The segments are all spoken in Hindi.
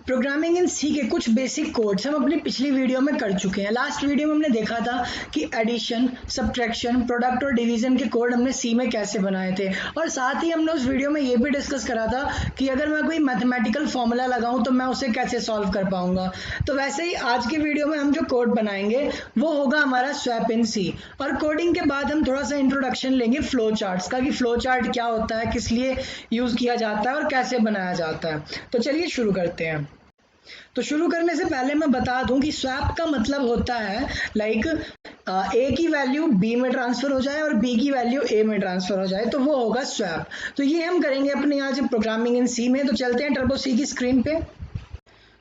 प्रोग्रामिंग इन सी के कुछ बेसिक कोड्स हम अपनी पिछली वीडियो में कर चुके हैं। लास्ट वीडियो में हमने देखा था कि एडिशन, सब्ट्रैक्शन, प्रोडक्ट और डिवीजन के कोड हमने सी में कैसे बनाए थे, और साथ ही हमने उस वीडियो में ये भी डिस्कस करा था कि अगर मैं कोई मैथमेटिकल फॉर्मूला लगाऊं तो मैं उसे कैसे सॉल्व कर पाऊंगा। तो वैसे ही आज की वीडियो में हम जो कोड बनाएंगे वो होगा हमारा स्वैप इन सी, और कोडिंग के बाद हम थोड़ा सा इंट्रोडक्शन लेंगे फ्लो चार्ट्स का कि फ्लो चार्ट क्या होता है, किस लिए यूज किया जाता है और कैसे बनाया जाता है। तो चलिए शुरू करते हैं। तो शुरू करने से पहले मैं बता दूं कि स्वैप का मतलब होता है ए की वैल्यू बी में ट्रांसफर हो जाए और बी की वैल्यू ए में ट्रांसफर हो जाए, तो वो होगा स्वैप। तो ये हम करेंगे अपने आज प्रोग्रामिंग इन सी में। तो चलते हैं टर्बो सी की स्क्रीन पे।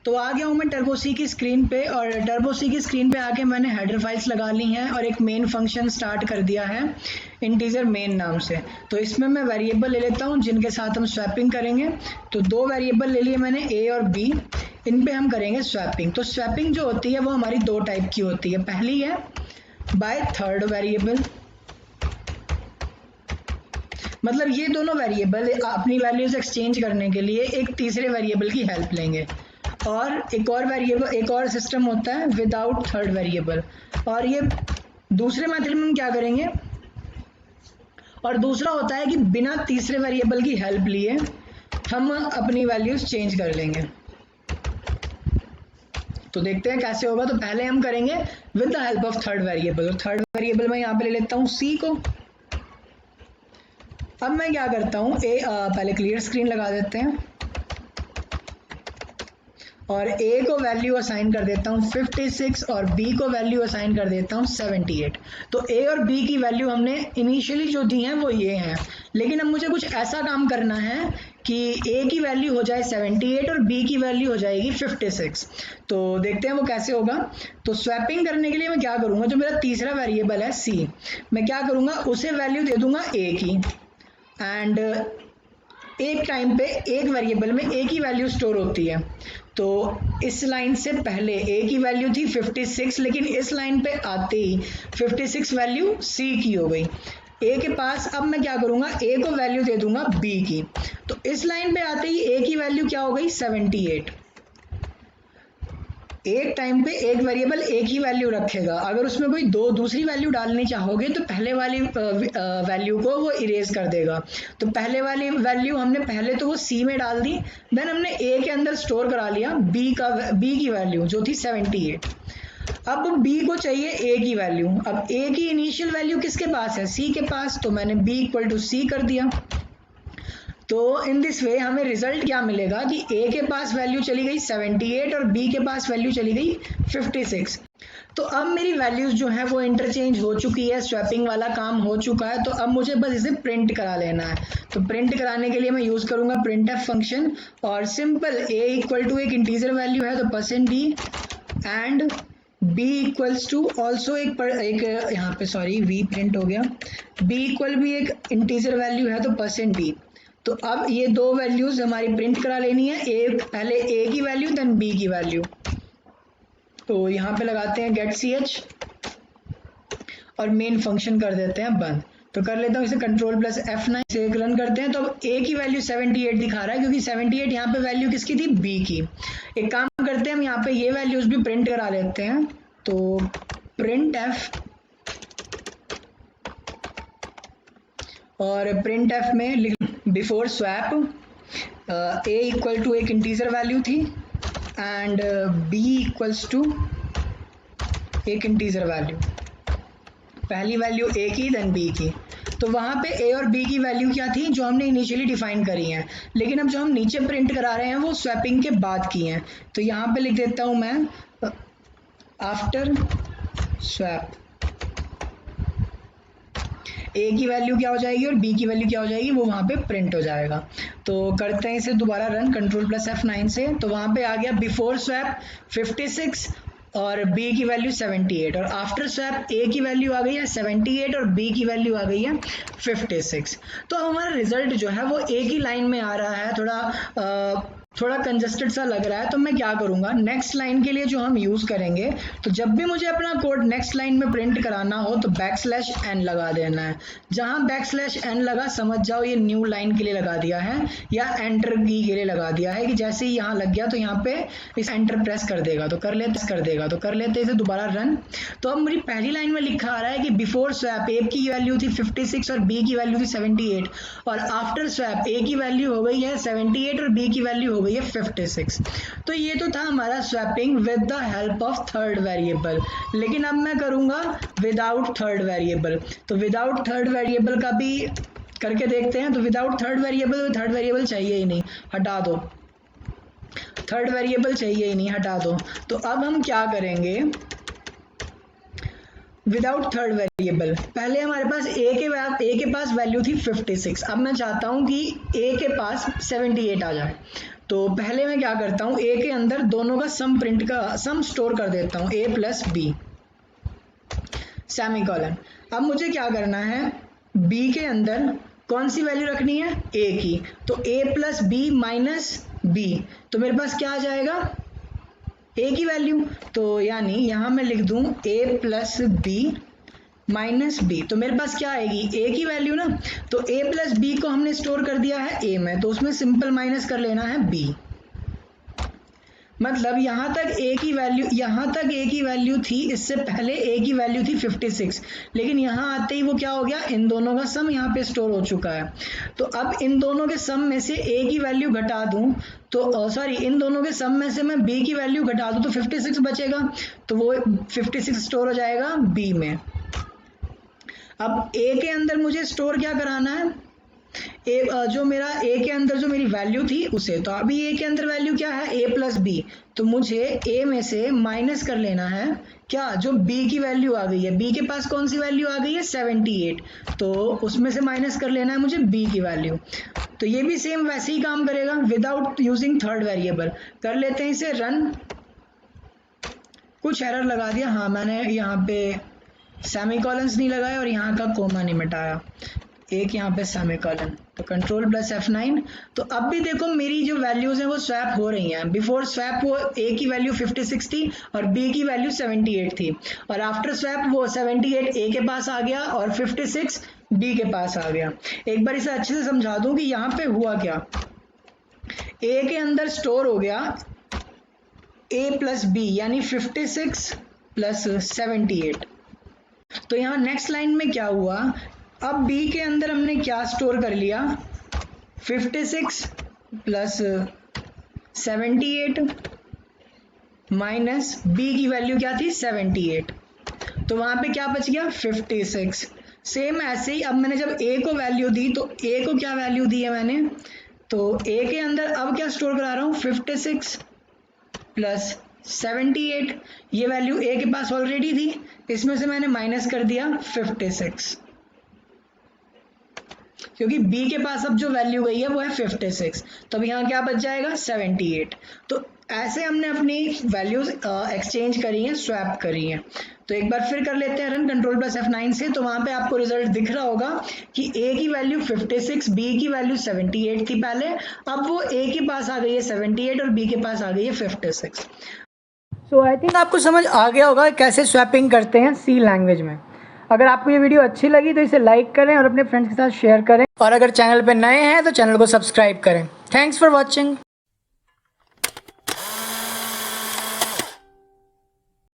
तो आ गया हूँ मैं टर्बो सी की स्क्रीन पे, और टर्बो सी की स्क्रीन पे आके मैंने हेडर फाइल्स लगा ली हैं और एक मेन फंक्शन स्टार्ट कर दिया है इंटीजर मेन नाम से। तो इसमें मैं वेरिएबल ले लेता हूँ जिनके साथ हम स्वैपिंग करेंगे। तो दो वेरिएबल ले लिए मैंने, ए और बी, इन पे हम करेंगे स्वैपिंग। तो स्वैपिंग जो होती है वो हमारी दो टाइप की होती है। पहली है बाय थर्ड वेरिएबल, मतलब ये दोनों वेरिएबल अपनी वैल्यूज एक्सचेंज करने के लिए एक तीसरे वेरिएबल की हेल्प लेंगे। और एक और सिस्टम होता है विदाउट थर्ड वेरिएबल, और ये दूसरे मेथड में हम क्या करेंगे, और दूसरा होता है कि बिना तीसरे वेरिएबल की हेल्प लिए हम अपनी वैल्यूज चेंज कर लेंगे। तो देखते हैं कैसे होगा। तो पहले हम करेंगे with the help of third variable. Third variable मैं यहाँ पे ले लेता हूँ सी को। अब मैं क्या करता हूँ, पहले क्लियर स्क्रीन लगा देते हैं और ए को वैल्यू असाइन कर देता हूँ 56 और बी को वैल्यू असाइन कर देता हूँ 78। तो ए और बी की वैल्यू हमने इनिशियली जो दी हैं वो ये हैं, लेकिन अब मुझे कुछ ऐसा काम करना है कि ए की वैल्यू हो जाए 78 और बी की वैल्यू हो जाएगी 56। तो देखते हैं वो कैसे होगा। तो स्वैपिंग करने के लिए मैं क्या करूँगा, जो मेरा तीसरा वेरिएबल है सी, मैं क्या करूँगा, उसे वैल्यू दे दूंगा ए की, एंड एक टाइम पे एक वेरिएबल में ए की वैल्यू स्टोर होती है। तो इस लाइन से पहले ए की वैल्यू थी 56, लेकिन इस लाइन पे आते ही 56 वैल्यू सी की हो गई ए के पास। अब मैं क्या करूंगा, ए को वैल्यू दे दूंगा बी की। तो इस लाइन पे आते ही ए की वैल्यू क्या हो गई, 78। एक टाइम पे एक वेरिएबल एक ही वैल्यू रखेगा। अगर उसमें कोई दूसरी वैल्यू डालनी चाहोगे तो पहले वाली वैल्यू को वो इरेज कर देगा। तो पहले वाली वैल्यू हमने पहले तो वो सी में डाल दी, देन हमने ए के अंदर स्टोर करा लिया बी की वैल्यू जो थी 78। अब बी को चाहिए ए की वैल्यू। अब ए की इनिशियल वैल्यू किसके पास है, सी के पास, तो मैंने बी इक्वल टू सी कर दिया। तो इन दिस वे हमें रिजल्ट क्या मिलेगा कि ए के पास वैल्यू चली गई 78 और बी के पास वैल्यू चली गई 56। तो अब मेरी वैल्यूज जो है वो इंटरचेंज हो चुकी है, स्वैपिंग वाला काम हो चुका है। तो अब मुझे बस इसे प्रिंट करा लेना है। तो प्रिंट कराने के लिए मैं यूज करूंगा प्रिंट एफ फंक्शन, और सिंपल ए इक्वल टू एक इंटीजर वैल्यू है तो %d, and b equals to also एक यहाँ पे सॉरी v प्रिंट हो गया, b इक्वल भी एक इंटीजर वैल्यू है तो %d। तो अब ये दो वैल्यूज हमारी प्रिंट करा लेनी है, पहले ए की वैल्यू देन बी की वैल्यू। तो यहाँ पे लगाते हैं गेट ch और मेन फंक्शन कर देते हैं बंद। तो कर लेता हूँ इसे Ctrl+F9 से रन करते हैं। तो अब ए की वैल्यू 78 दिखा रहा है, क्योंकि 78 यहाँ पे वैल्यू किसकी थी, बी की। एक काम करते हैं, हम यहाँ पे ये वैल्यूज भी प्रिंट करा लेते हैं। तो प्रिंट एफ, और प्रिंट एफ में लिख before swap a equal to एक इंटीजर वैल्यू थी एंड बी इक्वल्स टू एक इंटीजर वैल्यू, पहली वैल्यू ए की देन बी की। तो वहां पे ए और बी की वैल्यू क्या थी, जो हमने इनिशियली डिफाइन करी है, लेकिन अब जो हम नीचे प्रिंट करा रहे हैं वो स्वैपिंग के बाद की हैं। तो यहाँ पे लिख देता हूं मैं आफ्टर स्वैप ए की वैल्यू क्या हो जाएगी और बी की वैल्यू क्या हो जाएगी, वो वहां पे प्रिंट हो जाएगा। तो करते हैं इसे दोबारा रन Ctrl+F9 से। तो वहां पे आ गया बिफोर स्वैप 56 और बी की वैल्यू 78, और आफ्टर स्वैप ए की वैल्यू आ गई है 78 और बी की वैल्यू आ गई है 56। तो हमारा रिजल्ट जो है वो एक ही लाइन में आ रहा है, थोड़ा थोड़ा कंजस्टेड सा लग रहा है, तो मैं क्या करूँगा, नेक्स्ट लाइन के लिए जो हम यूज़ करेंगे, तो जब भी मुझे अपना कोड नेक्स्ट लाइन में प्रिंट कराना हो तो \n लगा देना है। जहाँ \n लगा समझ जाओ ये न्यू लाइन के लिए लगा दिया है या एंटर की के लिए लगा दिया है कि जैसे ही यहाँ लग गया तो यहाँ पे इस एंटर प्रेस कर देगा, तो कर लेते इसे दोबारा रन। तो अब मेरी पहली लाइन में लिखा आ रहा है कि बिफोर स्वैप ए की वैल्यू थी 56 और बी की वैल्यू थी 78 और आफ्टर स्वैप ए की वैल्यू हो गई है 78 और बी की वैल्यू हो गई है 56। तो ये तो था हमारा swapping with the help of third variable. लेकिन अब मैं करूंगा विदाउट थर्ड वेरिएबल। तो विदाउट थर्ड वेरिएबल का भी करके देखते हैं। तो विदाउट थर्ड वेरिएबल चाहिए ही नहीं, हटा दो, थर्ड वेरिएबल चाहिए ही नहीं, हटा दो। तो अब हम क्या करेंगे, विदाउट थर्ड वेरिएबल, पहले हमारे पास ए के पास वैल्यू थी 56। अब मैं चाहता हूं कि ए के पास 78 आ जाए। तो पहले मैं क्या करता हूं, ए के अंदर दोनों का सम स्टोर कर देता हूं, a प्लस बी सेमीकोलन। अब मुझे क्या करना है, b के अंदर कौन सी वैल्यू रखनी है, a की। तो a plus b minus b, तो मेरे पास क्या आ जाएगा, a की वैल्यू। तो यानी यहां मैं लिख दूं a plus b minus b, तो मेरे पास क्या आएगी, a की वैल्यू ना। तो a प्लस बी को हमने स्टोर कर दिया है a में, तो उसमें सिंपल माइनस कर लेना है b। मतलब यहाँ तक a की वैल्यू थी, इससे पहले a की वैल्यू थी 56, लेकिन यहाँ आते ही वो क्या हो गया, इन दोनों का सम यहाँ पे स्टोर हो चुका है। तो अब इन दोनों के सम में से a की वैल्यू घटा दूं तो इन दोनों के सम में से मैं b की वैल्यू घटा दूं तो 56 बचेगा, तो वो 56 स्टोर हो जाएगा b में। अब a के अंदर मुझे स्टोर क्या कराना है, जो मेरा a के अंदर जो मेरी वैल्यू थी उसे। तो अभी a के अंदर वैल्यू क्या है, a प्लस बी, तो मुझे a में से माइनस कर लेना है क्या, जो b की वैल्यू आ गई है। b के पास कौन सी वैल्यू आ गई है, 78, तो उसमें से माइनस कर लेना है मुझे b की वैल्यू। तो ये भी सेम वैसे ही काम करेगा विदाउट यूजिंग थर्ड वेरिएबल। कर लेते हैं इसे रन। कुछ एरर लगा दिया, हाँ मैंने यहाँ पे सेमीकोलंस नहीं लगाया और यहाँ का कोमा नहीं मिटाया, एक यहाँ पे सेमीकोलन। तो कंट्रोल प्लस F9। तो अब भी देखो मेरी जो वैल्यूज हैं वो स्वैप हो रही हैं। बिफोर स्वैप वो a की वैल्यू 56 थी और b की वैल्यू 78 थी, और आफ्टर स्वैप वो 78 a के पास आ गया और 56 b के पास आ गया। एक बार इसे अच्छे से समझा दूं कि यहाँ पे हुआ क्या, a के अंदर स्टोर हो गया a प्लस बी यानी 56 प्लस 78। तो यहाँ नेक्स्ट लाइन में क्या हुआ, अब b के अंदर हमने क्या स्टोर कर लिया, 56 प्लस 78 माइनस b की वैल्यू क्या थी 78, तो वहां पे क्या बच गया 56। सेम ऐसे ही अब मैंने जब a को वैल्यू दी तो a को क्या वैल्यू दी है मैंने, तो a के अंदर अब क्या स्टोर करा रहा हूँ 56 प्लस 78, ये वैल्यू a के पास ऑलरेडी थी, इसमें से मैंने माइनस कर दिया 56, क्योंकि b के पास अब जो वैल्यू गई है वो है 56, तो अब यहाँ क्या बच जाएगा 78। तो ऐसे हमने अपनी वैल्यूज एक्सचेंज करी हैं, स्वैप करी हैं। तो एक बार फिर कर लेते हैं रन कंट्रोल प्लस F9 से। तो वहां पे आपको रिजल्ट दिख रहा होगा कि a की वैल्यू 56, b की वैल्यू 78 थी पहले, अब वो a के पास आ गई है 78 और b के पास आ गई है 56। सो आई थिंक आपको समझ आ गया होगा कैसे स्वैपिंग करते हैं सी लैंग्वेज में। अगर आपको ये वीडियो अच्छी लगी तो इसे लाइक करें और अपने फ्रेंड्स के साथ शेयर करें, और अगर चैनल पे नए हैं तो चैनल को सब्सक्राइब करें। Thanks for watching.